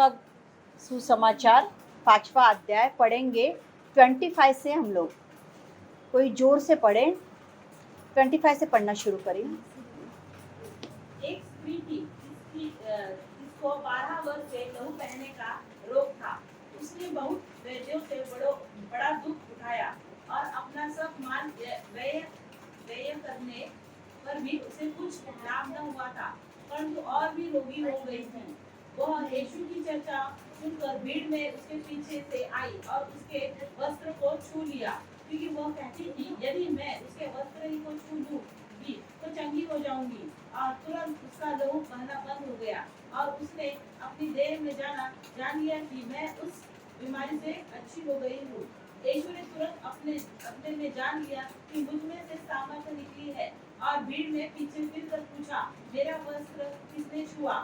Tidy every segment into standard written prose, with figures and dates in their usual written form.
का सुसमाचार 5वां अध्याय पढ़ेंगे 25 से। हम लोग कोई जोर से पढ़े, 25 से पढ़ना शुरू करें। एक स्त्री थी जिसको 12 वर्ष से लहू बहने का रोग था। उसने बहुत वैद्यों से बड़ा दुख उठाया और अपना सब माल व्यय करने पर भी उसे कुछ लाभ न हुआ था, परंतु और भी रोगी हो गई थी। वह यीशु की चर्चा सुनकर भीड़ में उसके पीछे से आई और उसके वस्त्र को छू लिया, क्योंकि वह कहती थी, यदि मैं उसके वस्त्र ही को छू लूंगी तो चंगी हो जाऊंगी। और तुरंत उसका लहू बहना बंद हो गया और उसने अपनी देह में जान लिया कि मैं उस बीमारी से अच्छी हो गई हूँ। यीशु ने तुरंत अपने में जान लिया कि मुझ में से सामर्थ्य निकली है और भीड़ में पीछे फिर कर पूछा, मेरा वस्त्र किसने छुआ?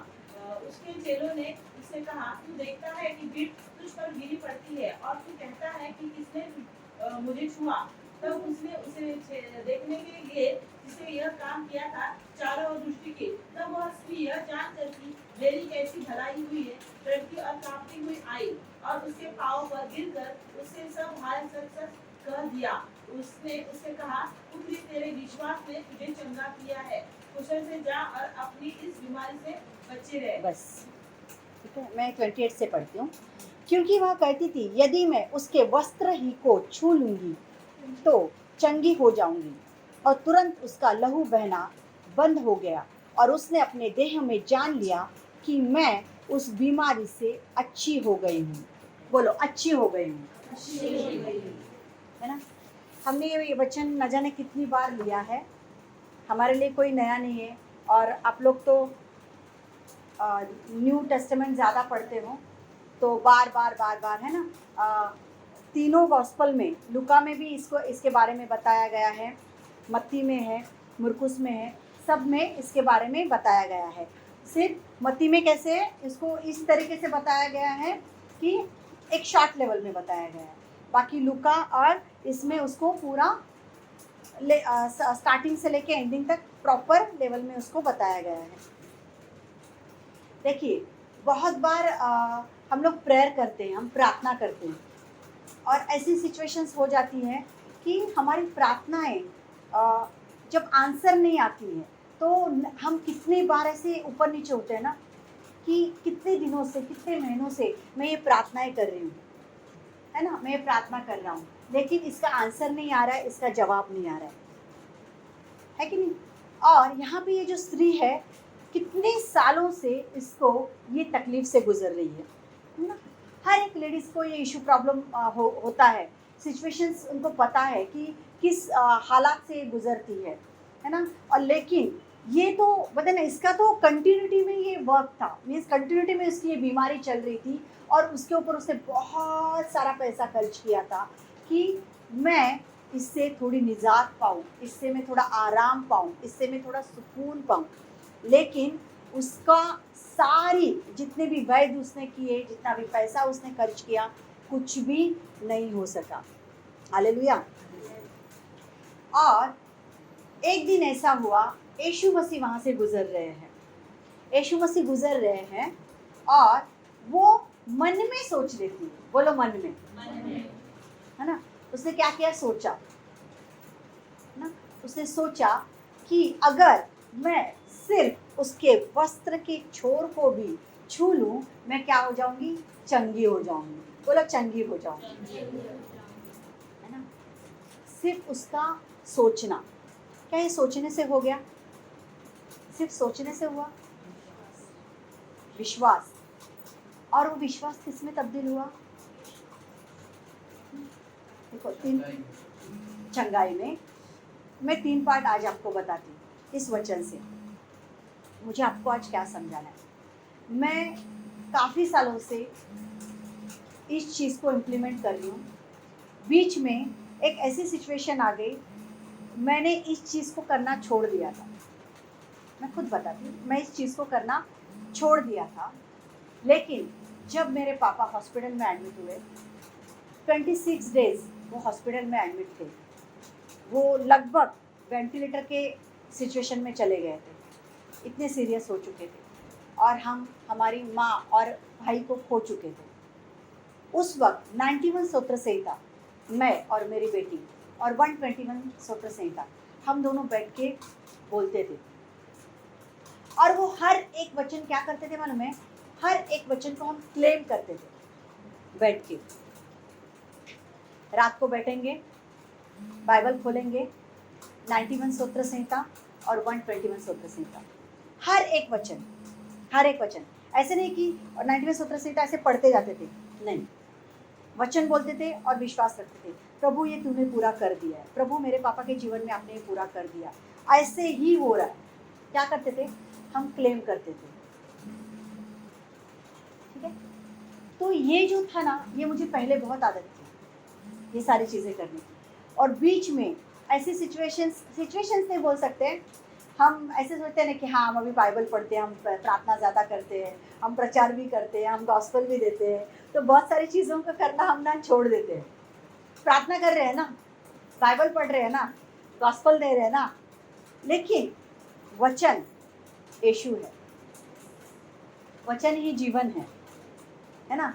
उसके चेलों ने उससे कहा, तू देखता है कि भीड़ तुझ पर गिरी पड़ती है और तू कहता है कि किसने मुझे छुआ? तब उसने उसे देखने के लिए जिसे यह काम किया था चारों ओर दृष्टि की। तब वह स्त्री यह जानकर कि मेरी कैसी भलाई हुई है, डरती और कांपती हुई आई और उसके पांव पर गिरकर उससे सब हाल सच कह दिया। उसने उससे कहा, पुत्री, तेरे विश्वास ने तुझे चंगा किया है, कुशल से जा और अपनी इस बीमारी से बचे रहे। बस ठीक है, मैं 28 से पढ़ती हूँ। क्योंकि वह कहती थी, यदि मैं उसके वस्त्र ही को छू लूंगी तो चंगी हो जाऊंगी। और तुरंत उसका लहू बहना बंद हो गया और उसने अपने देह में जान लिया कि मैं उस बीमारी से अच्छी हो गई हूँ। बोलो, अच्छी हो गई हूँ, है ना। हमने ये वचन न जाने कितनी बार लिया है, हमारे लिए कोई नया नहीं है। और आप लोग तो न्यू टेस्टामेंट ज़्यादा पढ़ते हो तो बार बार है ना। तीनों गॉस्पल में, लूका में भी इसके बारे में बताया गया है, मत्ती में है, मुरकुस में है, सब में इसके बारे में बताया गया है। सिर्फ मत्ती में कैसे है, इसको इस तरीके से बताया गया है कि एक शॉर्ट लेवल में बताया गया है। बाकी लूका और इसमें उसको पूरा स्टार्टिंग से लेके एंडिंग तक प्रॉपर लेवल में उसको बताया गया है। देखिए, बहुत बार हम लोग प्रेयर करते हैं, हम प्रार्थना करते हैं और ऐसी सिचुएशंस हो जाती हैं कि हमारी प्रार्थनाएं जब आंसर नहीं आती है तो हम कितनी बार ऐसे ऊपर नीचे होते हैं ना कि कितने दिनों से, कितने महीनों से मैं ये प्रार्थनाएं कर रही हूँ, है ना, मैं ये प्रार्थना कर रहा हूँ, लेकिन इसका आंसर नहीं आ रहा है, इसका जवाब नहीं आ रहा है कि नहीं। और यहाँ पे ये जो स्त्री है, कितने सालों से इसको ये तकलीफ से गुजर रही है ना। हर एक लेडीज़ को ये इशू प्रॉब्लम होता है, सिचुएशंस उनको पता है कि किस हालात से गुजरती है ना। और लेकिन ये तो पता ना, इसका तो कंटिन्यूटी में ये वर्क था, मीन्स कंटिन्यूटी में इसकी ये बीमारी चल रही थी और उसके ऊपर उसने बहुत सारा पैसा खर्च किया था कि मैं इससे थोड़ी निजात पाऊँ, इससे मैं थोड़ा आराम पाऊँ, इससे मैं थोड़ा सुकून पाऊँ। लेकिन उसका सारी जितने भी वैद्य उसने किए, जितना भी पैसा उसने खर्च किया, कुछ भी नहीं हो सका। हालेलुया। और एक दिन ऐसा हुआ, यीशु मसीह वहाँ से गुजर रहे हैं, यीशु मसीह गुजर रहे हैं और वो मन में सोच रही थी। बोलो, मन में, है ना। उसने क्या किया, सोचा ना, उसने सोचा कि अगर मैं सिर्फ उसके वस्त्र के छोर को भी छू लूं, मैं क्या हो जाऊंगी, चंगी हो जाऊंगी। बोलो, चंगी हो जाऊंगी, है ना। सिर्फ उसका सोचना, क्या ये सोचने से हो गया? सिर्फ सोचने से हुआ? विश्वास। और वो विश्वास किस में तब्दील हुआ? देखो, चंगाई में। मैं 3 पार्ट आज आपको बताती हूँ इस वचन से। मुझे आपको आज क्या समझाना है। मैं काफ़ी सालों से इस चीज़ को इम्प्लीमेंट कर रही हूँ। बीच में एक ऐसी सिचुएशन आ गई, मैंने इस चीज़ को करना छोड़ दिया था। मैं खुद बताती हूँ, मैं इस चीज़ को करना छोड़ दिया था। लेकिन जब मेरे पापा हॉस्पिटल में एडमिट हुए, 26 डेज़ वो हॉस्पिटल में एडमिट थे, वो लगभग वेंटिलेटर के सिचुएशन में चले गए थे, इतने सीरियस हो चुके थे। और हमारी माँ और भाई को खो चुके थे। उस वक्त 91 सूत्र संहिता, मैं और मेरी बेटी, और 121 सूत्र संहिता, हम दोनों बैठ के बोलते थे। और वो हर एक वचन क्या करते थे मालूम है? हर एक वचन को हम क्लेम करते थे बैठ के। रात को बैठेंगे, बाइबल खोलेंगे, 91 सूत्र संहिता और 121 सूत्र संहिता, हर एक वचन, हर एक वचन। ऐसे नहीं कि 91 सूत्र संहिता ऐसे पढ़ते जाते थे, नहीं, वचन बोलते थे और विश्वास रखते थे, प्रभु ये तूने पूरा कर दिया है, प्रभु मेरे पापा के जीवन में आपने ये पूरा कर दिया, ऐसे ही हो रहा है। क्या करते थे? हम क्लेम करते थे। ठीक है? तो ये जो था ना, ये मुझे पहले बहुत आदत थी ये सारी चीज़ें करने की। और बीच में ऐसी सिचुएशंस नहीं बोल सकते, हम ऐसे सोचते हैं ना कि हाँ हम अभी बाइबल पढ़ते हैं, हम प्रार्थना ज़्यादा करते हैं, हम प्रचार भी करते हैं, हम गॉस्पेल भी देते हैं, तो बहुत सारी चीज़ों का करना हम ना छोड़ देते हैं। प्रार्थना कर रहे हैं ना, बाइबल पढ़ रहे हैं ना, गॉस्पेल दे रहे हैं ना, लेकिन वचन यीशु है, वचन ही जीवन है ना।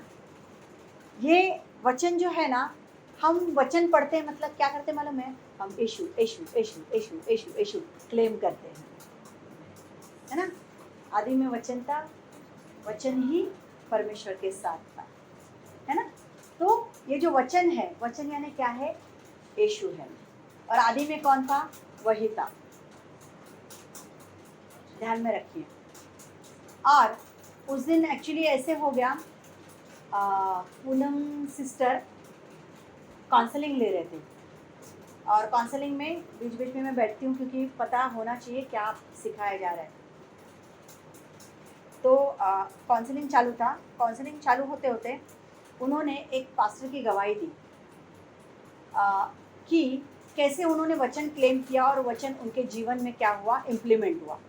ये वचन जो है ना, हम वचन पढ़ते हैं मतलब क्या करते हैं मालूम है? हम यीशु यीशु यीशु यीशु यीशु यीशु क्लेम करते हैं, है ना। आदि में वचन था, वचन ही परमेश्वर के साथ था, है ना। तो ये जो वचन है, वचन यानी क्या है? यीशु है। और आदि में कौन था? वही था, ध्यान में रखिए। और उस दिन एक्चुअली ऐसे हो गया, पूनम सिस्टर काउंसलिंग ले रहे थे, और काउंसलिंग में बीच बीच में मैं बैठती हूँ क्योंकि पता होना चाहिए क्या सिखाया जा रहा है। तो काउंसलिंग चालू था। काउंसलिंग चालू होते होते उन्होंने एक पास्टर की गवाही दी कि कैसे उन्होंने वचन क्लेम किया और वचन उनके जीवन में क्या हुआ, इम्प्लीमेंट हुआ।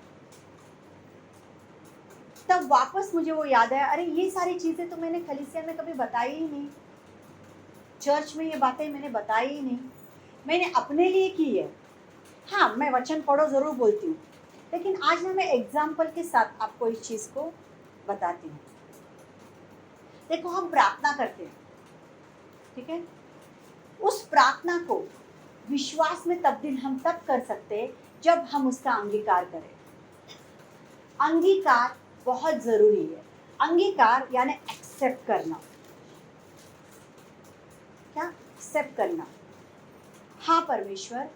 तब वापस मुझे वो याद आया, अरे ये सारी चीज़ें तो मैंने कलीसिया में कभी बताई ही नहीं, चर्च में ये बातें मैंने बताई ही नहीं, मैंने अपने लिए की है। हाँ, मैं वचन पढ़ो ज़रूर बोलती हूँ, लेकिन आज ना मैं एग्जाम्पल के साथ आपको इस चीज़ को बताती हूँ। देखो, हम प्रार्थना करते हैं, ठीक है, उस प्रार्थना को विश्वास में तब्दील हम तब कर सकते हैं जब हम उसका अंगीकार करें। अंगीकार बहुत ज़रूरी है। अंगीकार यानी एक्सेप्ट करना। क्या? एक्सेप्ट करना। हाँ परमेश्वर,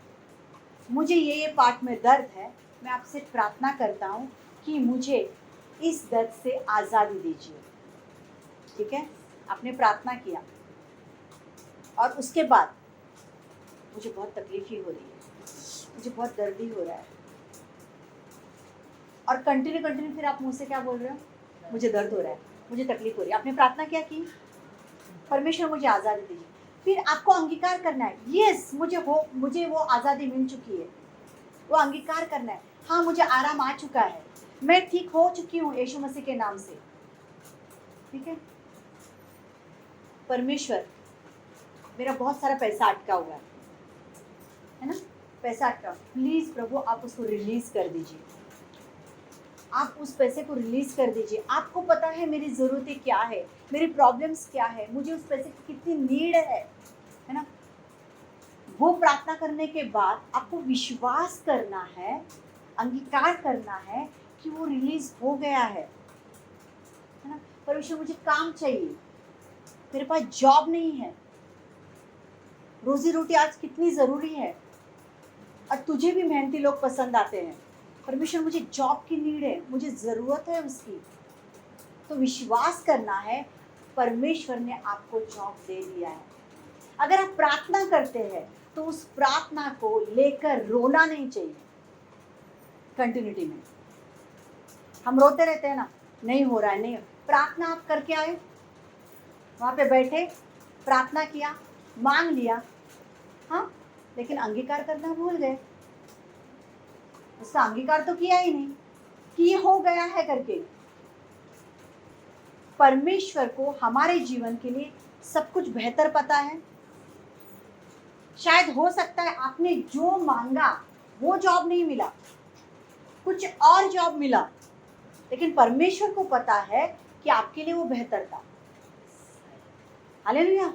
मुझे ये पार्ट में दर्द है, मैं आपसे प्रार्थना करता हूँ कि मुझे इस दर्द से आज़ादी दीजिए। ठीक है, आपने प्रार्थना किया और उसके बाद मुझे बहुत तकलीफ ही हो रही है, मुझे बहुत दर्द ही हो रहा है, और कंटिन्यू फिर आप मुझ से क्या बोल रहे हो? मुझे दर्द हो रहा है, मुझे तकलीफ हो रही है। आपने प्रार्थना क्या की? परमेश्वर मुझे आज़ादी दीजिए। फिर आपको अंगीकार करना है, यस मुझे वो आज़ादी मिल चुकी है, वो अंगीकार करना है। हाँ, मुझे आराम आ चुका है, मैं ठीक हो चुकी हूँ यीशु मसीह के नाम से। ठीक है, परमेश्वर, मेरा बहुत सारा पैसा अटका हुआ है ना, पैसा अटका, प्लीज़ प्रभु आप उसको रिलीज़ कर दीजिए, आप उस पैसे को रिलीज़ कर दीजिए। आपको पता है मेरी ज़रूरतें क्या है, मेरी प्रॉब्लम्स क्या है, मुझे उस पैसे की कितनी नीड है ना। वो प्रार्थना करने के बाद आपको विश्वास करना है, अंगीकार करना है कि वो रिलीज़ हो गया है ना। परमेश्वर, मुझे काम चाहिए, मेरे पास जॉब नहीं है, रोजी रोटी आज कितनी ज़रूरी है, और तुझे भी मेहनती लोग पसंद आते हैं। परमेश्वर, मुझे जॉब की नीड है, मुझे ज़रूरत है उसकी। तो विश्वास करना है, परमेश्वर ने आपको जॉब दे दिया है। अगर आप प्रार्थना करते हैं तो उस प्रार्थना को लेकर रोना नहीं चाहिए। कंटिन्यूटी में हम रोते रहते हैं ना, नहीं हो रहा है, नहीं। प्रार्थना आप करके आए, वहाँ पे बैठे, प्रार्थना किया, मांग लिया, हाँ, लेकिन अंगीकार करना भूल गए। उसका अंगीकार तो किया ही नहीं कि ये हो गया है करके। परमेश्वर को हमारे जीवन के लिए सब कुछ बेहतर पता है। शायद हो सकता है आपने जो मांगा वो जॉब नहीं मिला, कुछ और जॉब मिला, लेकिन परमेश्वर को पता है कि आपके लिए वो बेहतर था। हालेलुया।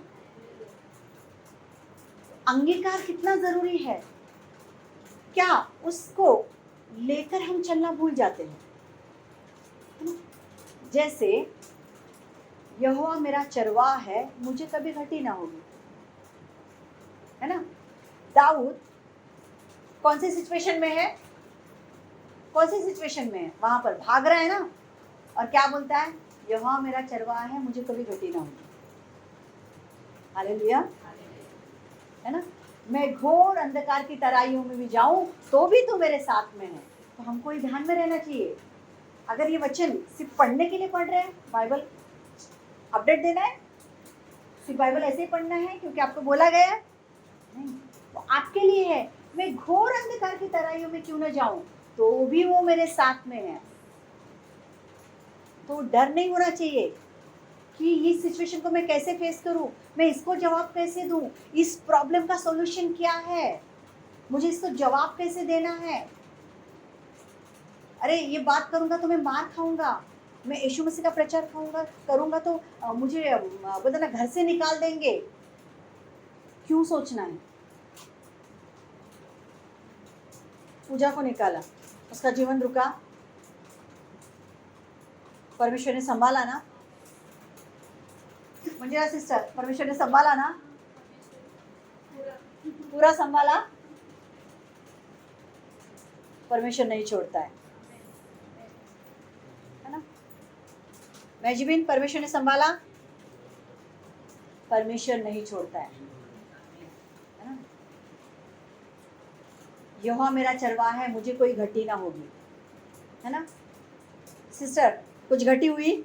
अंगीकार कितना जरूरी है, क्या उसको लेकर हम चलना भूल जाते हैं, है ना? जैसे यहोवा मेरा चरवाहा है, मुझे कभी घटी ना होगी, है ना? दाऊद कौन सी सिचुएशन में है, कौन सी सिचुएशन में है, वहां पर भाग रहा है ना, और क्या बोलता है, यहोवा मेरा चरवाहा है, मुझे कभी घटी ना होगी। हालेलुया, है ना? मैं घोर अंधकार की तराइयों में भी जाऊं तो भी तू मेरे साथ में है। तो हमको ये ध्यान में रहना चाहिए, अगर ये वचन सिर्फ पढ़ने के लिए पढ़ रहे हैं, बाइबल अपडेट देना है, सिर्फ बाइबल ऐसे ही पढ़ना है क्योंकि आपको बोला गया है, नहीं, तो आपके लिए है। मैं घोर अंधकार की तराइयों में क्यों ना जाऊं तो भी वो मेरे साथ में है। तो डर नहीं होना चाहिए कि इस सिचुएशन को मैं कैसे फेस करूं, मैं इसको जवाब कैसे दूं, इस प्रॉब्लम का सॉल्यूशन क्या है, मुझे इसको जवाब कैसे देना है। अरे ये बात करूंगा तो मैं मार खाऊंगा, मैं यीशु मसीह का प्रचार करूंगा तो मुझे बोलते ना घर से निकाल देंगे, क्यों सोचना है। पूजा को निकाला, उसका जीवन रुका, परमेश्वर ने संभाला ना, मंजिला सिस्टर, परमेश्वर ने संभाला ना, पूरा संभाला। परमेश्वर नहीं छोड़ता है ना? मैजिबिन, परमेश्वर ने संभाला, परमेश्वर नहीं छोड़ता है ना? यहोवा मेरा चरवाहा है, मुझे कोई घटी ना होगी, है ना? सिस्टर, कुछ घटी हुई?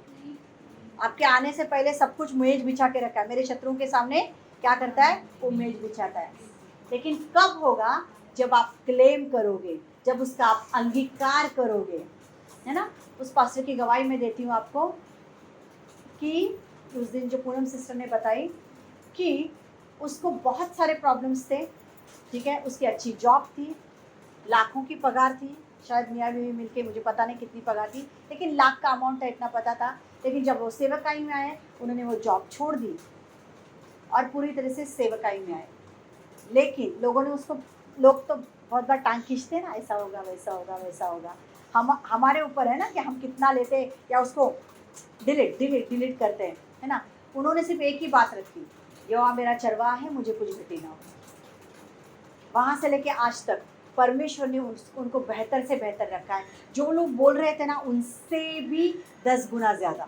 आपके आने से पहले सब कुछ मेज बिछा के रखा है, मेरे शत्रुओं के सामने क्या करता है, वो मेज बिछाता है। लेकिन कब होगा, जब आप क्लेम करोगे, जब उसका आप अंगीकार करोगे, है ना? उस पास्टर की गवाही में देती हूँ आपको कि उस दिन जो पूनम सिस्टर ने बताई कि उसको बहुत सारे प्रॉब्लम्स थे, ठीक है, उसकी अच्छी जॉब थी, लाखों की पगार थी, शायद मियाँ बीवी मिलके, मुझे पता नहीं कितनी पगार थी, लेकिन लाख का अमाउंट है, इतना पता था। लेकिन जब वो सेवकाई में आए, उन्होंने वो जॉब छोड़ दी और पूरी तरह से सेवकाई में आए। लेकिन लोगों ने उसको, लोग तो बहुत बार टांग खींचते हैं ना, ऐसा होगा वैसा होगा वैसा होगा, हमारे ऊपर है ना कि हम कितना लेते या उसको डिलीट करते हैं, है ना? उन्होंने सिर्फ एक ही बात रखी, यहोवा मेरा चरवाहा है, मुझे कुछ घटी ना हो। वहाँ से लेके आज तक परमेश्वर ने उनको बेहतर से बेहतर रखा है। जो लोग बोल रहे थे ना, उनसे भी 10 गुना ज्यादा।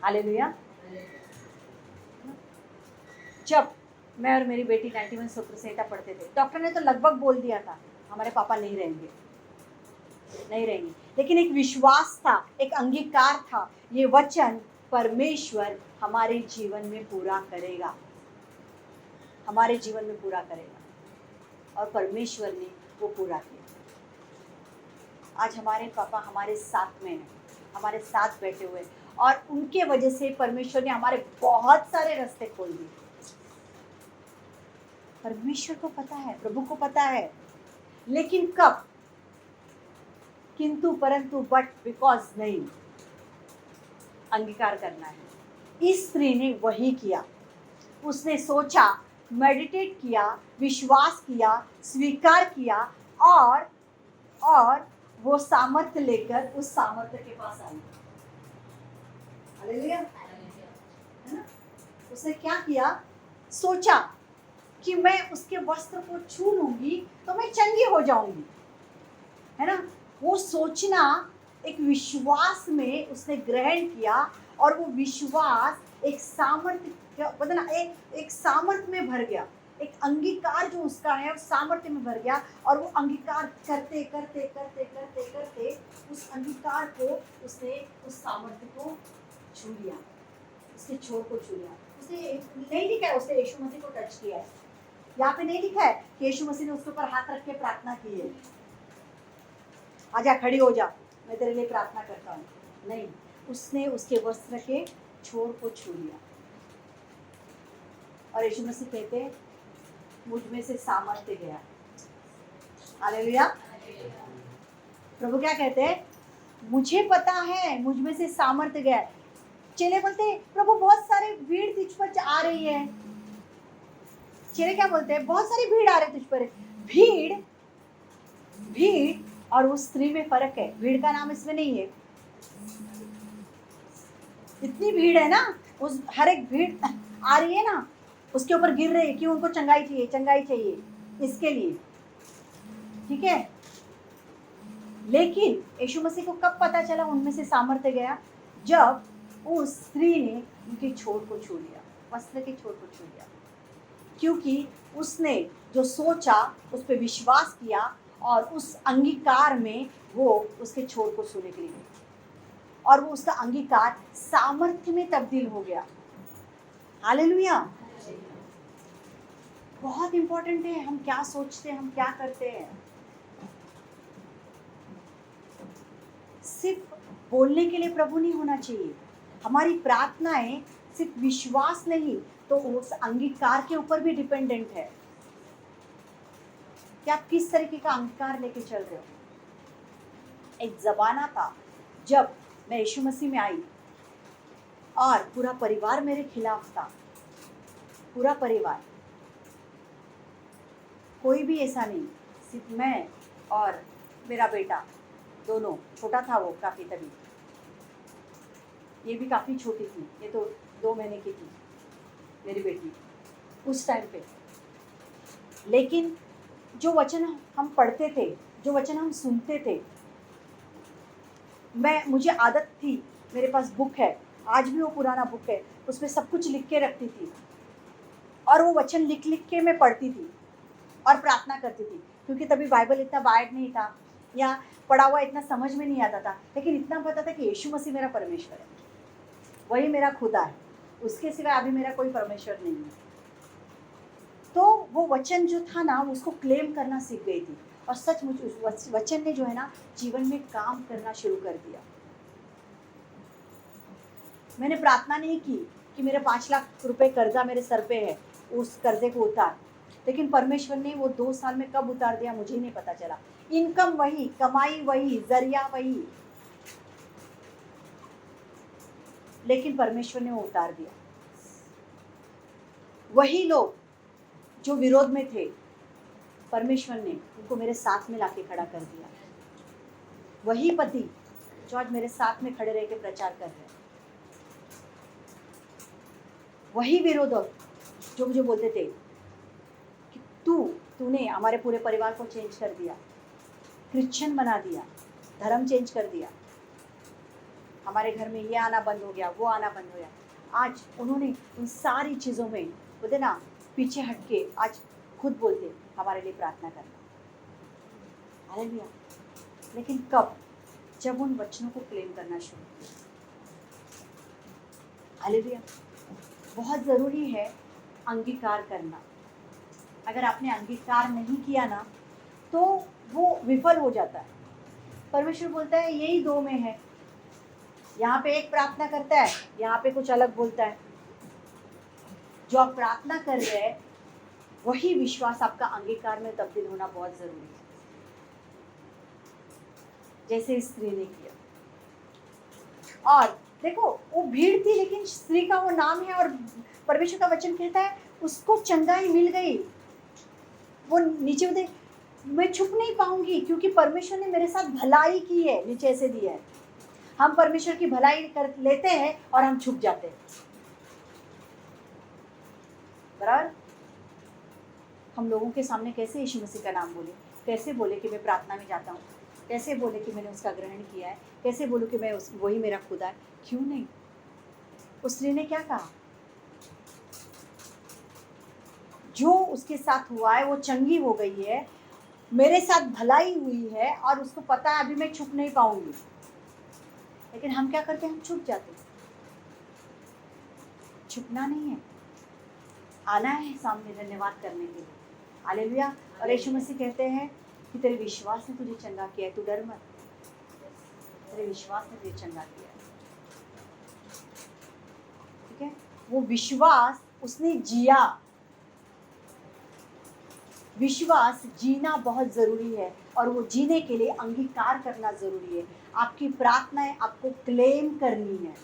हालेलुया। जब मैं और मेरी बेटी 91 स्तोत्र संहिता पढ़ते थे, डॉक्टर ने तो लगभग बोल दिया था हमारे पापा नहीं रहेंगे, लेकिन एक विश्वास था, एक अंगीकार था, ये वचन परमेश्वर हमारे जीवन में पूरा करेगा, हमारे जीवन में पूरा करेगा, और परमेश्वर ने वो पूरा किया। आज हमारे पापा हमारे साथ में हैं, हमारे साथ बैठे हुए, और उनके वजह से परमेश्वर ने हमारे बहुत सारे रास्ते खोल दिए। परमेश्वर को पता है, प्रभु को पता है, लेकिन कब, किंतु परंतु बट बिकॉज नहीं, अंगीकार करना है। इस स्त्री ने वही किया, उसने सोचा, मेडिटेट किया, विश्वास किया, स्वीकार किया, और वो सामर्थ्य लेकर उस सामर्थ्य के पास आई। हालेलुया, है ना? उसने क्या किया, सोचा कि मैं उसके वस्त्र को छू लूंगी तो मैं चंगी हो जाऊंगी, है ना? वो सोचना एक विश्वास में उसने ग्रहण किया, और वो विश्वास एक सामर्थ्य, बदला एक सामर्थ्य में भर गया, एक अंगीकार जो उसका है उस सामर्थ्य में भर गया, और वो अंगीकार करते करते करते करते करते उस अंगीकार को उसने उस सामर्थ्य को छू लिया, उसके छोर को छू लिया। उसने नहीं लिखा है उसने यीशु मसीह को टच किया है, यहाँ पे नहीं लिखा है कि यीशु मसीह ने उसके ऊपर हाथ रख के प्रार्थना की है, आजा खड़ी हो जा, मैं तेरे लिए प्रार्थना करता हूँ, नहीं, उसने उसके वस्त्र के छोर को छू लिया, और यीशु मसीह कहते मुझ में से सामर्थ्य गया। हालेलुया। प्रभु क्या कहते हैं, मुझे पता है मुझ में से सामर्थ्य गया है। चेले बोलते प्रभु बहुत सारे भीड़ तुझ पर आ रही है। चेले क्या बोलते हैं, बहुत सारी भीड़ आ रही तुझ पर। भीड़ भीड़ और उस स्त्री में फर्क है। भीड़ का नाम इसमें नहीं है। इतनी भीड़ है ना, उस हर एक भीड़ आ रही है ना, उसके ऊपर गिर रही है। क्यों? उनको चंगाई चाहिए, चंगाई चाहिए इसके लिए, ठीक है। लेकिन यीशु मसीह को कब पता चला उनमें से सामर्थ्य गया? जब उस स्त्री ने उनके छोर को छू लिया, वस्त्र के छोर को छू लिया। क्योंकि उसने जो सोचा, उस पर विश्वास किया और उस अंगीकार में वो उसके छोर को छूने के लिए गई, और वो उसका अंगीकार सामर्थ्य में तब्दील हो गया। हालेलुया। बहुत इंपॉर्टेंट है हम क्या सोचते हैं, हम क्या करते हैं। सिर्फ बोलने के लिए प्रभु नहीं होना चाहिए। हमारी प्रार्थनाएं सिर्फ विश्वास नहीं तो उस अंगीकार के ऊपर भी डिपेंडेंट है कि आप किस तरीके का अंगीकार लेके चल रहे हो। एक ज़माना था जब मैं यीशु मसीह में आई और पूरा परिवार मेरे खिलाफ था। पूरा परिवार, कोई भी ऐसा नहीं, सिर्फ मैं और मेरा बेटा, दोनों। छोटा था वो काफ़ी, तभी ये भी काफ़ी छोटी थी, ये तो 2 महीने की थी मेरी बेटी उस टाइम पे। लेकिन जो वचन हम पढ़ते थे, जो वचन हम सुनते थे, मुझे आदत थी, मेरे पास बुक है, आज भी वो पुराना बुक है, उसमें सब कुछ लिख के रखती थी और वो वचन लिख लिख के मैं पढ़ती थी और प्रार्थना करती थी। क्योंकि तभी बाइबल इतना वाइड नहीं था या पढ़ा हुआ इतना समझ में नहीं आता था, लेकिन इतना पता था कि यीशु मसीह मेरा परमेश्वर है, वही मेरा खुदा है, उसके सिवाय अभी मेरा कोई परमेश्वर नहीं है। तो वो वचन जो था ना, उसको क्लेम करना सीख गई थी और सचमुच उस वचन ने जो है ना जीवन में काम करना शुरू कर दिया। मैंने प्रार्थना नहीं की कि मेरे 5 लाख रुपए कर्जा मेरे सर पे है, उस कर्जे को उतार, लेकिन परमेश्वर ने वो 2 साल में कब उतार दिया मुझे नहीं पता चला। इनकम वही, कमाई वही, जरिया वही, लेकिन परमेश्वर ने वो उतार दिया। वही लोग जो विरोध में थे, परमेश्वर ने उनको मेरे साथ में लाके खड़ा कर दिया। वही पति जो आज मेरे साथ में खड़े रह के प्रचार कर रहे हैं, वही विरोधक जो मुझे बोलते थे कि तूने हमारे पूरे परिवार को चेंज कर दिया, क्रिश्चियन बना दिया, धर्म चेंज कर दिया, हमारे घर में ये आना बंद हो गया, वो आना बंद हो गया। आज उन्होंने उन सारी चीज़ों में बोलते ना पीछे हट के आज खुद बोलते हमारे लिए प्रार्थना करना। हालेलुया। लेकिन कब? जब उन वचनों को क्लेम करना शुरू किया। हालेलुया। बहुत ज़रूरी है अंगीकार करना। अगर आपने अंगीकार नहीं किया ना तो वो विफल हो जाता है। परमेश्वर बोलता है यही 2 में है, यहाँ पे एक प्रार्थना करता है, यहाँ पे कुछ अलग बोलता है। जो आप प्रार्थना कर रहे हैं वही विश्वास आपका अंगीकार में तब्दील होना बहुत ज़रूरी है, जैसे स्त्री ने किया। और देखो वो भीड़ थी, लेकिन स्त्री का वो नाम है और परमेश्वर का वचन कहता है उसको चंगाई मिल गई। वो नीचे उधर, मैं छुप नहीं पाऊंगी क्योंकि परमेश्वर ने मेरे साथ भलाई की है, नीचे ऐसे दिया है। हम परमेश्वर की भलाई कर लेते हैं और हम छुप जाते हैं, बराबर। हम लोगों के सामने कैसे यीशु मसीह का नाम बोले, कैसे बोले कि मैं प्रार्थना में जाता हूँ, कैसे बोले कि मैंने उसका ग्रहण किया है, कैसे बोलूँ कि मैं वही मेरा खुदा है। क्यों नहीं? उस स्त्री ने क्या कहा? जो उसके साथ हुआ है वो चंगी हो गई है, मेरे साथ भलाई हुई है और उसको पता है अभी मैं छुप नहीं पाऊंगी। लेकिन हम क्या करते हैं? हम छुप जाते हैं। छुपना नहीं है, आना है सामने धन्यवाद करने के लिए। हालेलुया। और यीशु मसीह कहते हैं कि तेरे विश्वास ने तुझे चंगा किया है, तू डर मत, तेरे विश्वास ने तुझे चंगा किया है। ठीक है, वो विश्वास उसने जिया। विश्वास जीना बहुत ज़रूरी है और वो जीने के लिए अंगीकार करना ज़रूरी है। आपकी प्रार्थनाएं आपको क्लेम करनी है।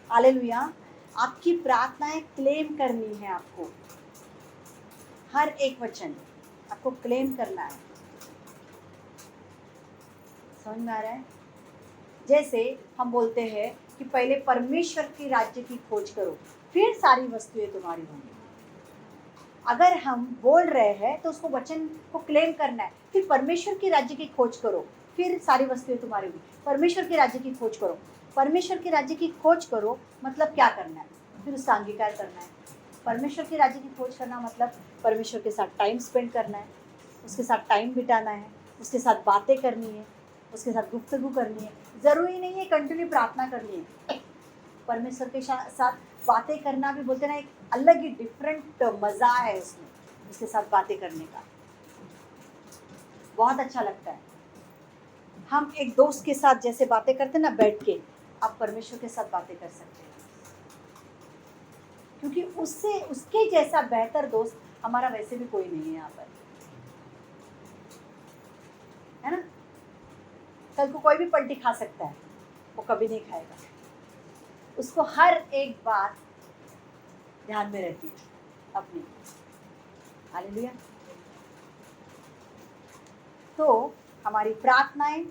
हालेलुया। आपकी प्रार्थनाएं क्लेम करनी है आपको। हर एक वचन आपको क्लेम करना है। समझ में आ रहा है? जैसे हम बोलते हैं कि पहले परमेश्वर के राज्य की खोज करो, फिर सारी वस्तुएं तुम्हारी होंगी। अगर हम बोल रहे हैं तो उसको वचन को क्लेम करना है। फिर परमेश्वर के राज्य की खोज करो, फिर सारी वस्तुएं तुम्हारी होंगी। परमेश्वर के राज्य की खोज करो। परमेश्वर के राज्य की खोज करो मतलब क्या करना है? फिर उसका अंगीकार करना है। परमेश्वर के राज्य की खोज करना मतलब परमेश्वर के साथ टाइम स्पेंड करना है, उसके साथ टाइम बिताना है, उसके साथ बातें करनी है, उसके साथ गुफ्तगू करनी है। ज़रूरी नहीं है कंटिन्यू प्रार्थना करनी है। परमेश्वर के साथ बातें करना भी बोलते ना, एक अलग ही डिफरेंट मज़ा है उसमें, उसके साथ बातें करने का बहुत अच्छा लगता है। हम एक दोस्त के साथ जैसे बातें करते हैं ना बैठ के, आप परमेश्वर के साथ बातें कर सकते हैं, क्योंकि उससे उसके जैसा बेहतर दोस्त हमारा वैसे भी कोई नहीं है यहाँ पर, है ना। कल को कोई भी पलटी खा सकता है, वो कभी नहीं खाएगा। उसको हर एक बात ध्यान में रहती है अपनी। हालेलुया। तो हमारी प्रार्थनाएं,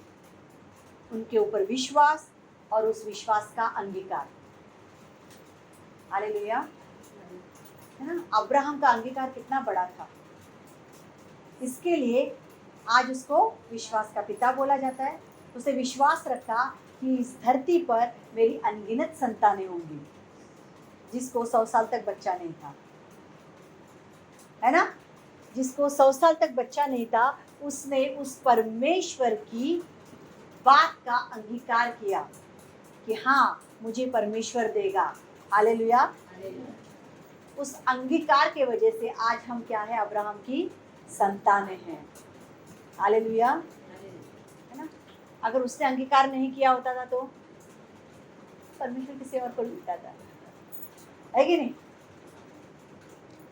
उनके ऊपर विश्वास और उस विश्वास का अंगीकार। हालेलुया, है ना। अब्राहम का अंगीकार कितना बड़ा था, इसके लिए आज उसको विश्वास का पिता बोला जाता है। उसे विश्वास रखा कि इस धरती पर मेरी अनगिनत संतानें होंगी। जिसको 100 साल तक बच्चा नहीं था, है ना, जिसको 100 साल तक बच्चा नहीं था, उसने उस परमेश्वर की बात का अंगीकार किया कि हाँ, मुझे परमेश्वर देगा। हालेलुया। उस अंगीकार के वजह से आज हम क्या है, अब्राहम की संतानें हैं। हालेलुया, है ना। अगर उसने अंगीकार नहीं किया होता था तो परमेश्वर किसी और को मिलता था, है कि नहीं।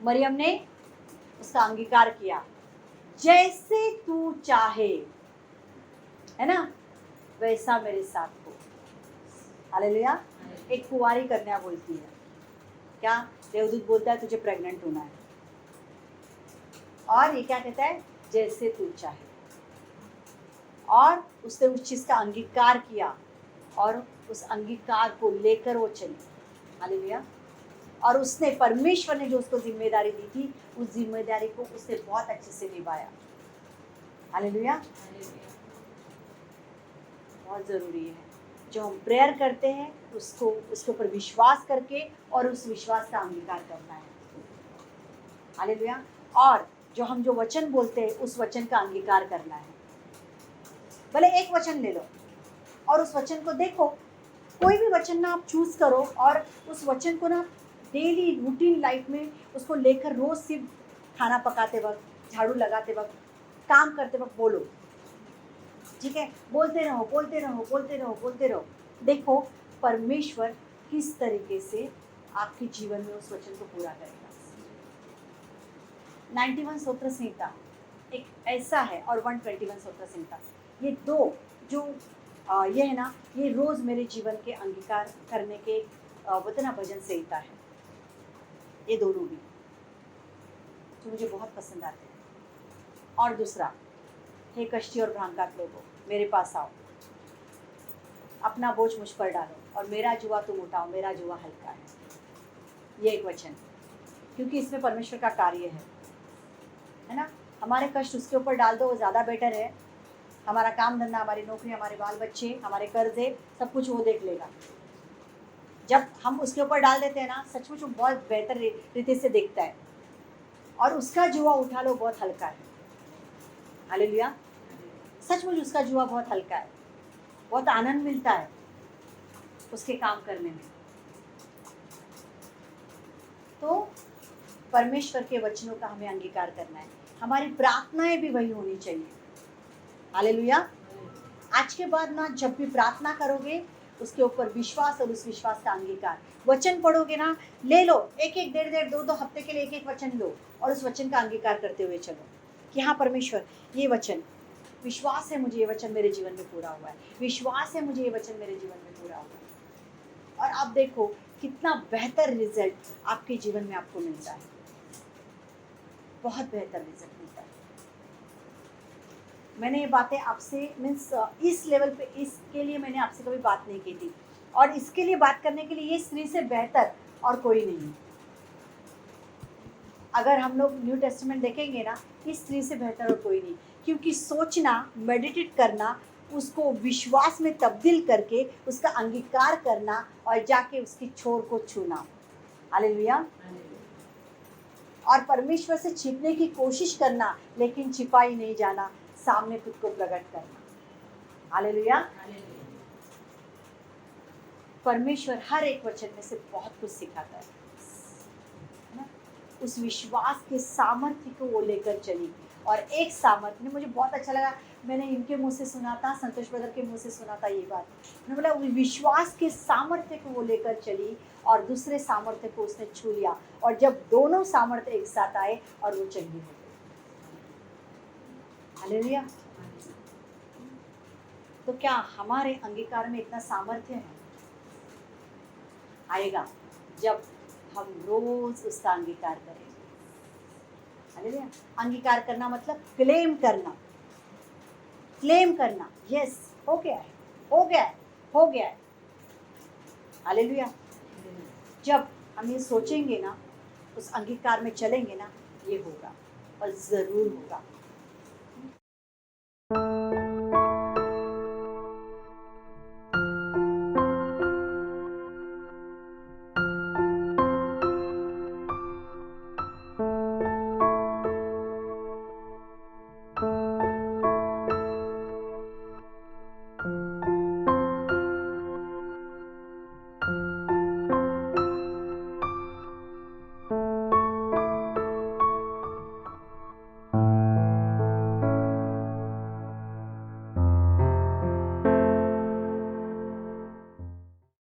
मरियम ने उसका अंगीकार किया, जैसे तू चाहे, है ना, वैसा मेरे साथ हो। हालेलुया। एक कुंवारी कन्या बोलती है, क्या देवदूत बोलता है तुझे प्रेग्नेंट होना है, और ये क्या कहता है, जैसे तू चाहे। और उसने उस चीज़ का अंगीकार किया और उस अंगीकार को लेकर वो चली। हालेलुया। और उसने, परमेश्वर ने जो उसको जिम्मेदारी दी थी, उस जिम्मेदारी को उसने बहुत अच्छे से निभाया। हालेलुया। बहुत ज़रूरी है जो हम प्रेयर करते हैं उसको, उसके ऊपर विश्वास करके और उस विश्वास का अंगीकार करना है। हालेलुया। और जो हम जो वचन बोलते हैं उस वचन का अंगीकार करना है। भले एक वचन ले लो और उस वचन को देखो, कोई भी वचन ना आप चूज करो और उस वचन को ना डेली रूटीन लाइफ में उसको लेकर रोज सिर्फ खाना पकाते वक्त, झाड़ू लगाते वक्त, काम करते वक्त बोलो। ठीक है, बोलते रहो बोलते रहो बोलते रहो बोलते रहो। देखो परमेश्वर किस तरीके से आपके जीवन में उस वचन को पूरा करेगा। 91 स्तोत्र संहिता एक ऐसा है, और 121 स्तोत्र संहिता, ये दो जो ये है ना, ये रोज़ मेरे जीवन के अंगीकार करने के वतना भजन संहिता है। ये दोनों भी जो मुझे बहुत पसंद आते हैं। और दूसरा, हे कष्टी और भ्रांतात लोगों, मेरे पास आओ, अपना बोझ मुझ पर डालो और मेरा जुआ तुम उठाओ, मेरा जुआ हल्का है। ये एक वचन, क्योंकि इसमें परमेश्वर का कार्य है ना। हमारे कष्ट उसके ऊपर डाल दो, वो ज़्यादा बेटर है। हमारा काम धंधा, हमारी नौकरी, हमारे बाल बच्चे, हमारे कर्जे, सब कुछ वो देख लेगा। जब हम उसके ऊपर डाल देते हैं ना, सचमुच वो बहुत बेहतर रीति से देखता है। और उसका जुआ उठा लो, बहुत हल्का है। हालेलुया। सचमुच उसका जुआ बहुत हल्का है, बहुत आनंद मिलता है उसके काम करने में। तो परमेश्वर के वचनों का हमें अंगीकार करना है। हमारी प्रार्थनाएं भी वही होनी चाहिए। हालेलुया। आज के बाद ना, जब भी प्रार्थना करोगे उसके ऊपर विश्वास और उस विश्वास का अंगीकार। वचन पढ़ोगे ना, ले लो, एक एक डेढ़ दो हफ्ते के लिए एक एक वचन लो और उस वचन का अंगीकार करते हुए चलो कि हाँ परमेश्वर, ये वचन विश्वास है मुझे ये वचन मेरे जीवन में पूरा हुआ है, विश्वास है मुझे ये वचन मेरे जीवन में पूरा हुआ है। और आप देखो कितना बेहतर रिजल्ट आपके जीवन में आपको मिलता है, बहुत बेहतर रिजल्ट मिलता है। मैंने ये बातें आपसे मीन्स इस लेवल पे इसके लिए मैंने आपसे कभी बात नहीं की थी, और इसके लिए बात करने के लिए ये स्त्री से बेहतर और कोई नहीं है। अगर हम लोग न्यू टेस्टामेंट देखेंगे ना, इस स्त्री से बेहतर और कोई नहीं, क्योंकि सोचना, मेडिटेट करना, उसको विश्वास में तब्दील करके उसका अंगीकार करना और जाके उसकी छोर को छूना। हालेलुया। और परमेश्वर से छिपने की कोशिश करना, लेकिन छिपाई नहीं जाना, सामने खुद को प्रकट करना। हालेलुया। परमेश्वर हर एक वचन में से बहुत कुछ सिखाता है ना? उस विश्वास के सामर्थ्य को वो लेकर चली। और एक सामर्थ्य ने मुझे बहुत अच्छा लगा, मैंने इनके मुंह से सुना था, संतोष ब्रदर के मुंह से सुना था ये बात। मैंने बोला उस विश्वास के सामर्थ्य को वो लेकर चली और दूसरे सामर्थ्य को उसने छू लिया, और जब दोनों सामर्थ्य एक साथ आए और वो चंगी हो गई। हालेलुया। तो क्या हमारे अंगीकार में इतना सामर्थ्य है? आएगा जब हम रोज उसका अंगीकार करें। हालेलुया। अंगीकार करना मतलब क्लेम करना, क्लेम करना, यस हो गया है, हो गया है, हो गया है। हालेलुया। जब हम ये सोचेंगे ना, उस अंगीकार में चलेंगे ना, ये होगा और ज़रूर होगा।